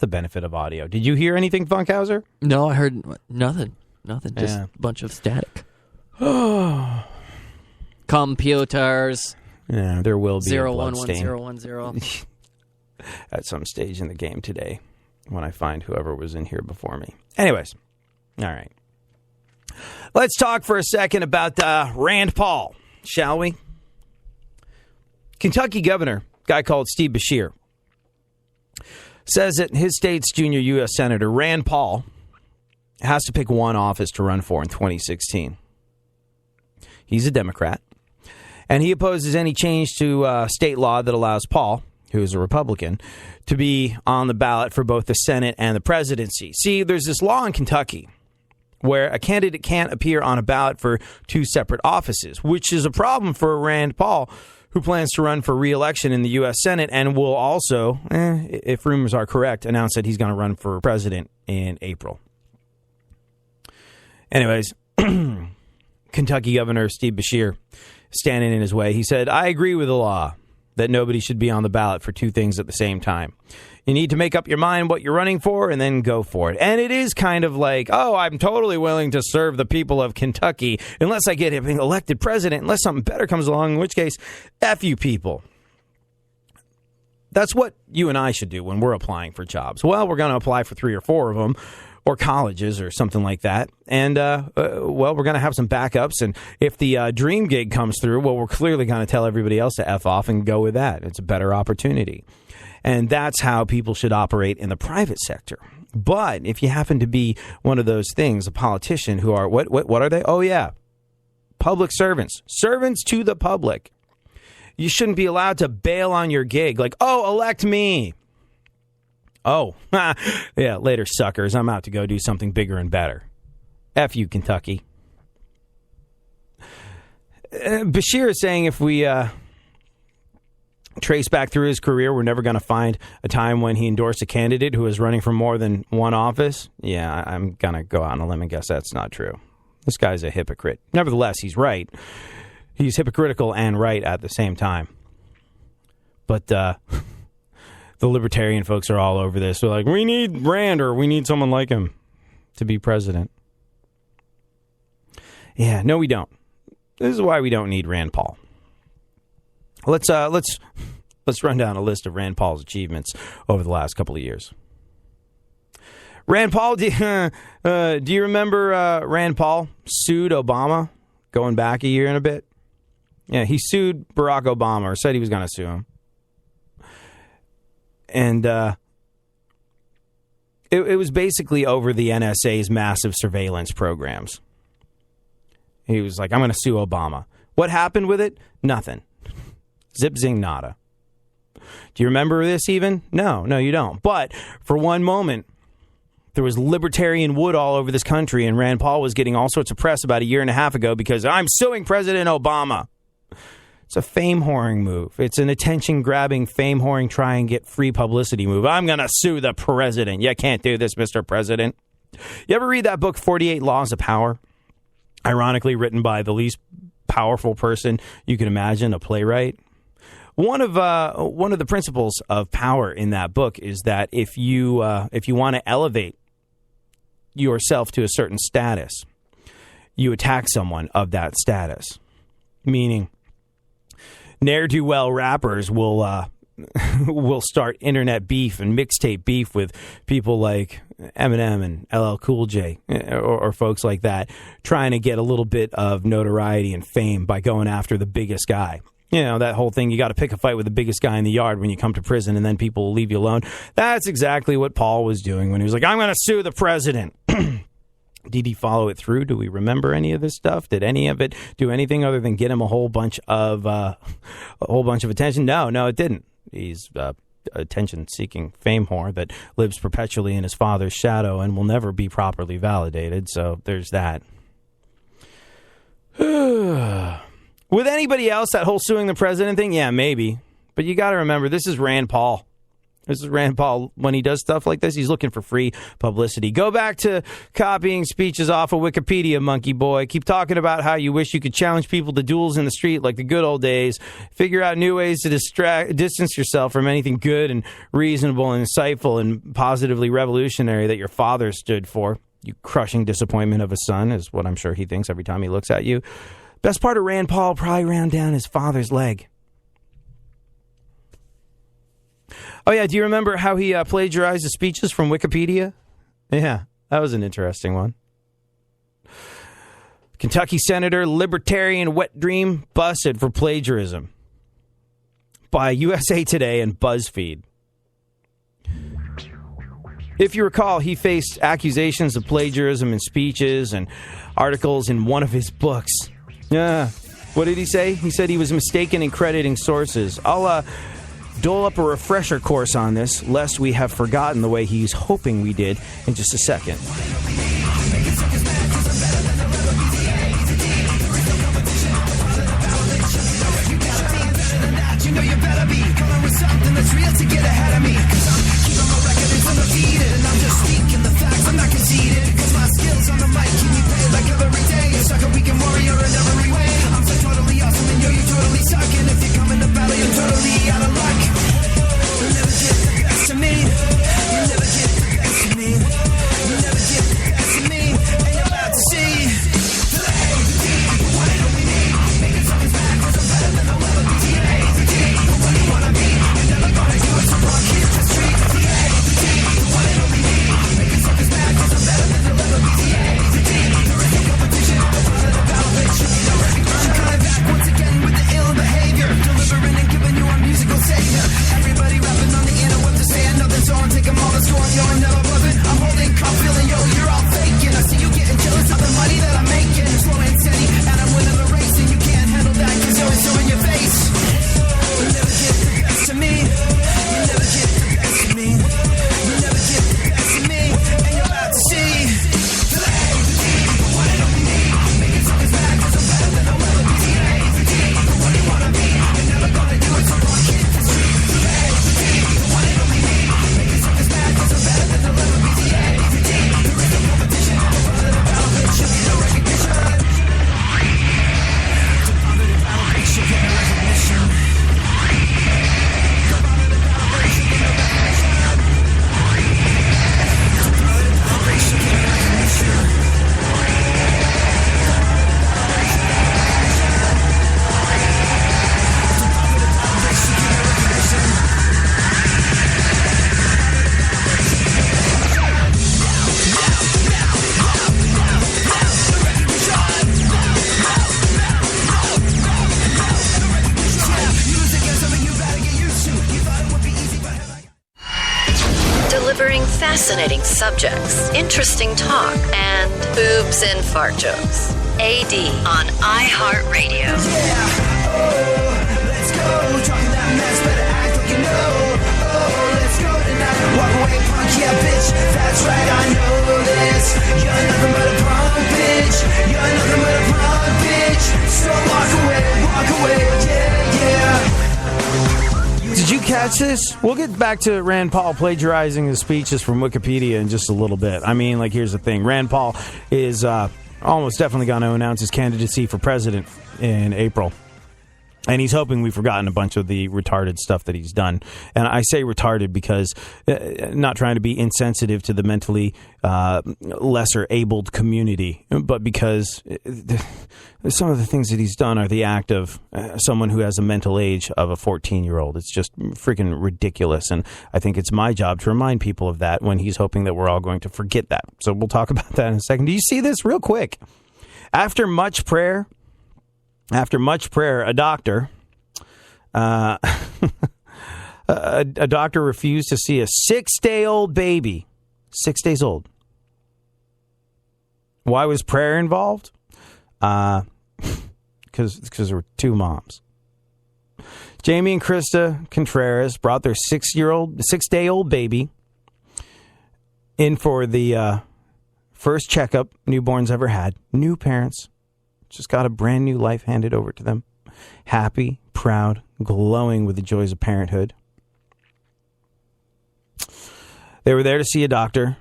the benefit of audio. Did you hear anything, Funkhouser? No, I heard nothing. Nothing. Just a bunch of static. Computers. Yeah, there will be a bloodstain 011010. at some stage in the game today when I find whoever was in here before me. Anyways, all right. Let's talk for a second about Rand Paul, shall we? Kentucky governor, guy called Steve Beshear, says that his state's junior U.S. Senator, Rand Paul, has to pick one office to run for in 2016. He's a Democrat, and he opposes any change to state law that allows Paul, who is a Republican, to be on the ballot for both the Senate and the presidency. See, there's this law in Kentucky where a candidate can't appear on a ballot for two separate offices, which is a problem for Rand Paul, who plans to run for re-election in the U.S. Senate and will also, if rumors are correct, announce that he's going to run for president in April. Anyways, Kentucky Governor Steve Beshear standing in his way. He said, I agree with the law that nobody should be on the ballot for two things at the same time. You need to make up your mind what you're running for and then go for it. And it is kind of like, oh, I'm totally willing to serve the people of Kentucky unless I get elected president, unless something better comes along, in which case, F you people. That's what you and I should do when we're applying for jobs. Well, we're going to apply for 3 or 4 of them, or colleges or something like that. And, well, we're going to have some backups. And if the dream gig comes through, well, we're clearly going to tell everybody else to F off and go with that. It's a better opportunity. And that's how people should operate in the private sector. But if you happen to be one of those things, a politician who are, what are they? Oh, yeah, public servants, servants to the public. You shouldn't be allowed to bail on your gig like, oh, elect me. Oh, yeah, later, suckers. I'm out to go do something bigger and better. F you, Kentucky. Beshear is saying if we trace back through his career, we're never going to find a time when he endorsed a candidate who was running for more than one office. Yeah, I'm going to go out on a limb and guess that's not true. This guy's a hypocrite. Nevertheless, he's right. He's hypocritical and right at the same time. But the libertarian folks are all over this. They're like, we need Rand or we need someone like him to be president. Yeah, no, we don't. This is why we don't need Rand Paul. Let's run down a list of Rand Paul's achievements over the last couple of years. Rand Paul, do you remember Rand Paul sued Obama going back a year and a bit? Yeah, he sued Barack Obama, or said he was going to sue him. And it was basically over the NSA's massive surveillance programs. He was like, I'm going to sue Obama. What happened with it? Nothing. Zip, zing, nada. Do you remember this even? No, you don't. But for one moment, there was libertarian wood all over this country, and Rand Paul was getting all sorts of press about a year and a half ago because I'm suing President Obama. It's a fame-whoring move. It's an attention-grabbing, fame-whoring, try and get free publicity move. I'm going to sue the president. You can't do this, Mr. President. You ever read that book, 48 Laws of Power? Ironically written by the least powerful person you can imagine, a playwright. One of the principles of power in that book is that if you want to elevate yourself to a certain status, you attack someone of that status. Meaning, ne'er-do-well rappers will start internet beef and mixtape beef with people like Eminem and LL Cool J or folks like that, trying to get a little bit of notoriety and fame by going after the biggest guy. You know, that whole thing, you got to pick a fight with the biggest guy in the yard when you come to prison, and then people will leave you alone. That's exactly what Paul was doing when he was like, I'm going to sue the president. Did he follow it through? Do we remember any of this stuff? Did any of it do anything other than get him a whole bunch of attention? No, it didn't. He's attention-seeking fame whore that lives perpetually in his father's shadow and will never be properly validated. So there's that. With anybody else, that whole suing the president thing, yeah, maybe. But you got to remember, this is Rand Paul. This is Rand Paul. When he does stuff like this, he's looking for free publicity. Go back to copying speeches off of Wikipedia, monkey boy. Keep talking about how you wish you could challenge people to duels in the street like the good old days. Figure out new ways to distance yourself from anything good and reasonable and insightful and positively revolutionary that your father stood for. You crushing disappointment of a son is what I'm sure he thinks every time he looks at you. Best part of Rand Paul probably ran down his father's leg. Oh, yeah. Do you remember how he plagiarized the speeches from Wikipedia? Yeah, that was an interesting one. Kentucky Senator, Libertarian Wet Dream, busted for plagiarism by USA Today and BuzzFeed. If you recall, he faced accusations of plagiarism in speeches and articles in one of his books. Yeah. What did he say? He said he was mistaken in crediting sources. I'll dole up a refresher course on this, lest we have forgotten the way he's hoping we did in just a second. You know you better be coming with something that's real to get ahead of me. Cause I'm keeping my record is undefeated, and I'm just speaking the facts, I'm not conceited. Cause my skills on the mic keep me paid like every day. It's like a weekend warrior in every way. I'm so totally awesome and you totally suck. And if you come in the battle, you're totally out of luck. You'll never get the best of me. You'll never get the best of me. You'll never get the best of me. And you're about to see. Everybody rapping on the interweb to say another song. Take them all the score, yo, and never above it. I'm holding calm, feeling, yo, you're all faking. I see you getting jealous of the money that I'm making. Slow and steady, and I'm winning the race. And you can't handle that, cause you're so in your face. You'll never get the best of me. You'll never get the best of me. You'll never get the best of me. And you're about to see. Making something back, cause I'm better than I'll ever be. The one you wanna be, you're never gonna do it, so fuck it. Fascinating subjects, interesting talk, and boobs and fart jokes. AD on iHeartRadio. Yeah, oh, let's go. Talking that mess, better act like you know. Oh, let's go tonight. Walk away, punk, yeah, bitch. That's right, I know this. You're nothing but a punk, bitch. You're nothing but a punk, bitch. So walk away, yeah, yeah. Did you catch this? We'll get back to Rand Paul plagiarizing his speeches from Wikipedia in just a little bit. I mean, like, here's the thing. Rand Paul is almost definitely going to announce his candidacy for president in April. And he's hoping we've forgotten a bunch of the retarded stuff that he's done. And I say retarded because not trying to be insensitive to the mentally lesser abled community, but because some of the things that he's done are the act of someone who has a mental age of a 14-year-old. It's just freaking ridiculous. And I think it's my job to remind people of that when he's hoping that we're all going to forget that. So we'll talk about that in a second. Do you see this real quick? After much prayer, a doctor, a doctor refused to see a 6-day-old baby. 6 days old. Why was prayer involved? Because there were two moms. Jamie and Krista Contreras brought their 6-day-old baby in for the first checkup newborns ever had. New parents. Just got a brand new life handed over to them. Happy, proud, glowing with the joys of parenthood. They were there to see a doctor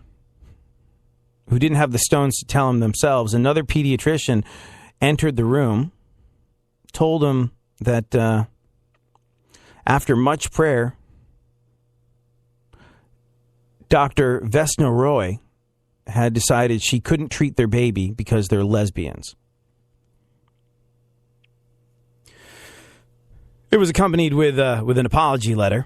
who didn't have the stones to tell him themselves. Another pediatrician entered the room, told him that after much prayer, Dr. Vesna Roy had decided she couldn't treat their baby because they're lesbians. It was accompanied with an apology letter,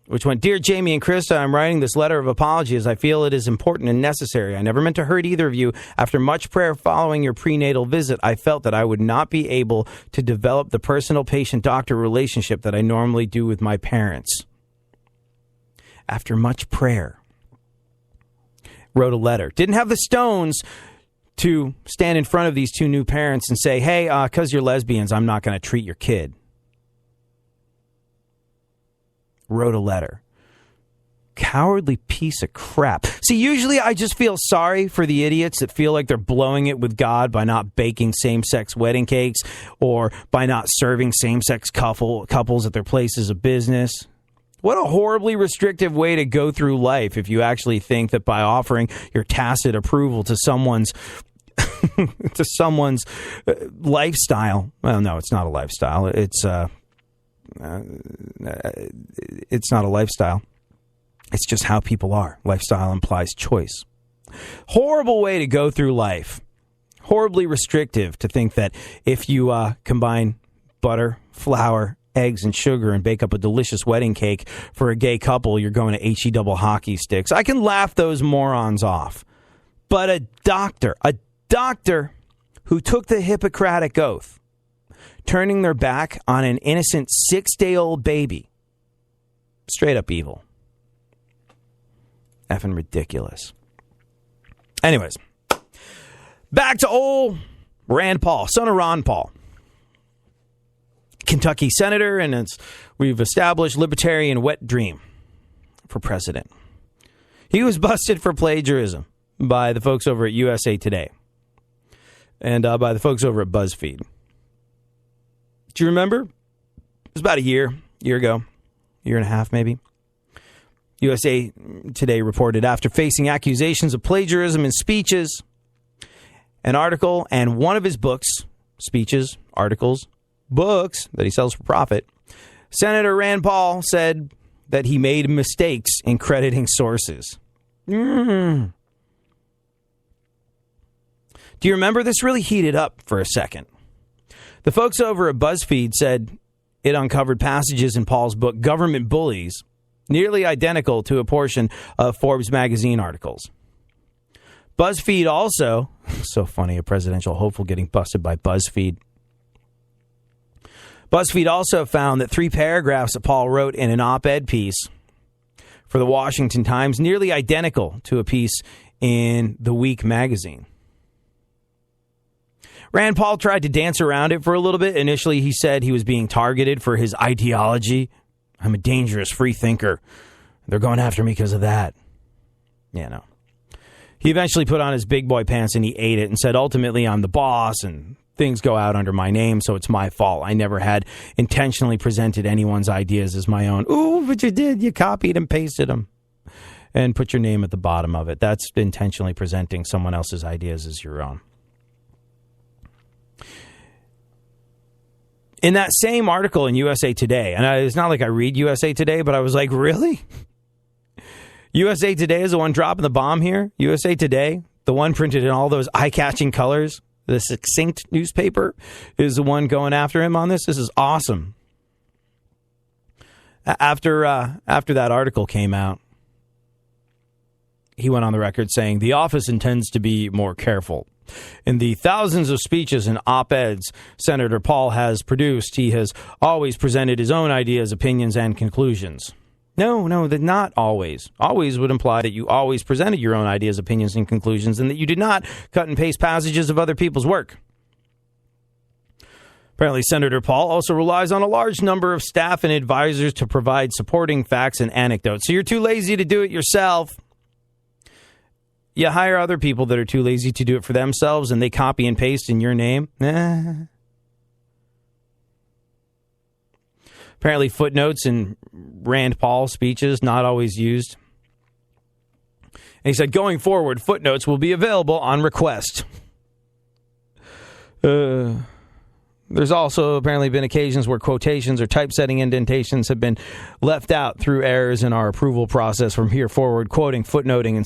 which went, "Dear Jamie and Krista, I'm writing this letter of apology as I feel it is important and necessary. I never meant to hurt either of you. After much prayer following your prenatal visit, I felt that I would not be able to develop the personal patient-doctor relationship that I normally do with my parents." After much prayer, wrote a letter. Didn't have the stones to stand in front of these two new parents and say, "Hey, because you're lesbians, I'm not going to treat your kid." Wrote a letter. Cowardly piece of crap. See, usually I just feel sorry for the idiots that feel like they're blowing it with God by not baking same-sex wedding cakes or by not serving same-sex couples at their places of business. What a horribly restrictive way to go through life if you actually think that by offering your tacit approval to someone's lifestyle. Well, no, it's not a lifestyle. It's not a lifestyle. It's just how people are. Lifestyle implies choice. Horrible way to go through life. Horribly restrictive to think that if you combine butter, flour, eggs, and sugar and bake up a delicious wedding cake for a gay couple, you're going to HE double hockey sticks. I can laugh those morons off. But a doctor who took the Hippocratic Oath, turning their back on an innocent 6-day-old baby. Straight up evil. Effing ridiculous. Anyways, back to old Rand Paul, son of Ron Paul. Kentucky senator, and we've established libertarian wet dream for president. He was busted for plagiarism by the folks over at USA Today and by the folks over at BuzzFeed. Do you remember? It was about a year ago, year and a half maybe. USA Today reported after facing accusations of plagiarism in speeches, an article, and one of his books, speeches, articles, books that he sells for profit, Senator Rand Paul said that he made mistakes in crediting sources. Do you remember? This really heated up for a second. The folks over at BuzzFeed said it uncovered passages in Paul's book, Government Bullies, nearly identical to a portion of Forbes magazine articles. BuzzFeed also, so funny, a presidential hopeful getting busted by BuzzFeed. BuzzFeed also found that 3 paragraphs that Paul wrote in an op-ed piece for the Washington Times, nearly identical to a piece in The Week magazine. Rand Paul tried to dance around it for a little bit. Initially, he said he was being targeted for his ideology. I'm a dangerous free thinker. They're going after me because of that. Yeah, no. He eventually put on his big boy pants and he ate it and said, ultimately, I'm the boss and things go out under my name, so it's my fault. I never had intentionally presented anyone's ideas as my own. Ooh, but you did. You copied and pasted them and put your name at the bottom of it. That's intentionally presenting someone else's ideas as your own. In that same article in USA Today, and it's not like I read USA Today, but I was like, really? USA Today is the one dropping the bomb here? USA Today, the one printed in all those eye-catching colors? The Succinct newspaper is the one going after him on this. This is awesome. After that article came out, he went on the record saying, the office intends to be more careful. In the thousands of speeches and op-eds Senator Paul has produced, he has always presented his own ideas, opinions, and conclusions. No, that not always. Always would imply that you always presented your own ideas, opinions, and conclusions, and that you did not cut and paste passages of other people's work. Apparently, Senator Paul also relies on a large number of staff and advisors to provide supporting facts and anecdotes. So you're too lazy to do it yourself. You hire other people that are too lazy to do it for themselves, and they copy and paste in your name. Apparently, footnotes in Rand Paul speeches, not always used And he said, going forward, footnotes will be available on request. There's also apparently been occasions where quotations or typesetting indentations have been left out through errors in our approval process from here forward, quoting, footnoting, and